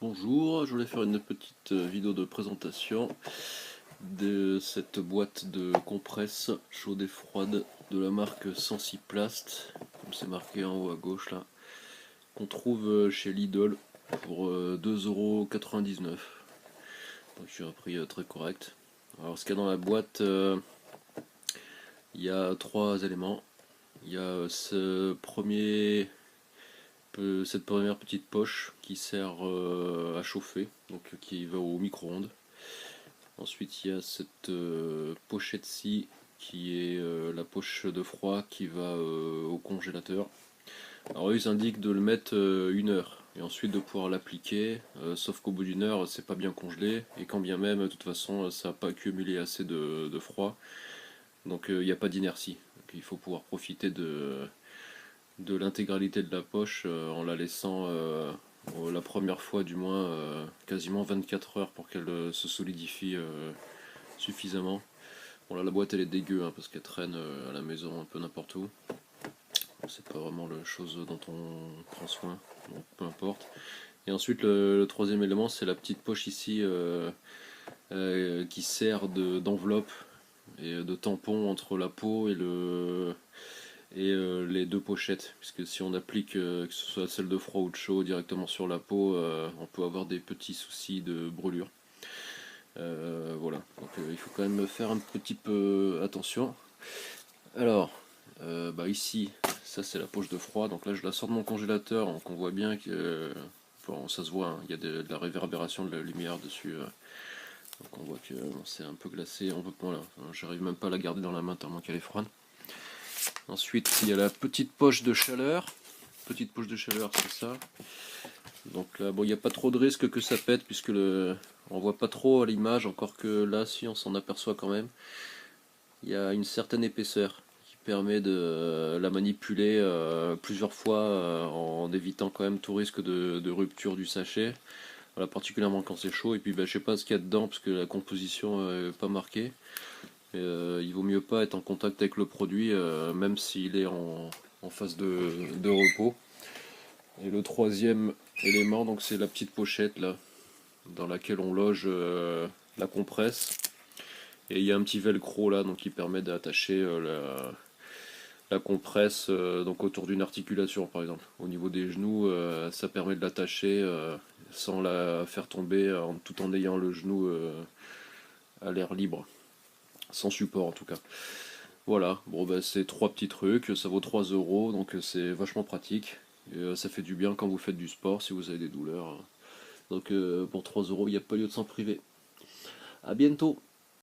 Bonjour, je voulais faire une petite vidéo de présentation de cette boîte de compresse chaude et froide de la marque Sensiplast, comme c'est marqué en haut à gauche là, qu'on trouve chez Lidl pour 2,99 €. Donc c'est un prix très correct. Alors ce qu'il y a dans la boîte, il y a trois éléments. Il y a cette première petite poche qui sert à chauffer, donc qui va au micro-ondes. Ensuite, il y a cette pochette-ci qui est la poche de froid qui va au congélateur. Alors, eux, ils indiquent de le mettre 1 heure et ensuite de pouvoir l'appliquer, sauf qu'au bout d'une heure, c'est pas bien congelé et quand bien même, de toute façon, ça n'a pas accumulé assez de froid, donc il n'y a pas d'inertie. Donc, il faut pouvoir profiter de l'intégralité de la poche en la laissant la première fois du moins quasiment 24 heures pour qu'elle se solidifie suffisamment. Bon là la boîte elle est dégueu hein, parce qu'elle traîne à la maison un peu n'importe où. C'est pas vraiment la chose dont on prend soin, donc peu importe. Et ensuite le troisième élément c'est la petite poche ici qui sert d'enveloppe et de tampon entre la peau et les deux pochettes, puisque si on applique que ce soit celle de froid ou de chaud directement sur la peau, on peut avoir des petits soucis de brûlure. Voilà, donc il faut quand même faire un petit peu attention. Alors, ici, ça c'est la poche de froid, donc là je la sors de mon congélateur, donc on voit bien que, bon, ça se voit, hein, il y a de la réverbération de la lumière dessus, donc on voit que bon, c'est un peu glacé, on peut pas, là, j'arrive même pas à la garder dans la main tellement qu'elle est froide. Ensuite, il y a la petite poche de chaleur. Petite poche de chaleur, c'est ça. Donc là, bon, il n'y a pas trop de risque que ça pète puisque on voit pas trop à l'image, encore que là, si on s'en aperçoit quand même. Il y a une certaine épaisseur qui permet de la manipuler plusieurs fois en évitant quand même tout risque de rupture du sachet. Voilà, particulièrement quand c'est chaud. Et puis, je sais pas ce qu'il y a dedans parce que la composition n'est pas marquée. Il vaut mieux pas être en contact avec le produit, même s'il est en phase de repos. Et le troisième élément, donc c'est la petite pochette là, dans laquelle on loge la compresse. Et il y a un petit velcro là, donc qui permet d'attacher la compresse donc autour d'une articulation par exemple. Au niveau des genoux, ça permet de l'attacher sans la faire tomber, tout en ayant le genou à l'air libre, sans support en tout cas. Voilà, bon c'est trois petits trucs, ça vaut 3 €, donc c'est vachement pratique. Et, ça fait du bien quand vous faites du sport, si vous avez des douleurs. Donc pour 3 €, il n'y a pas lieu de s'en priver. A bientôt.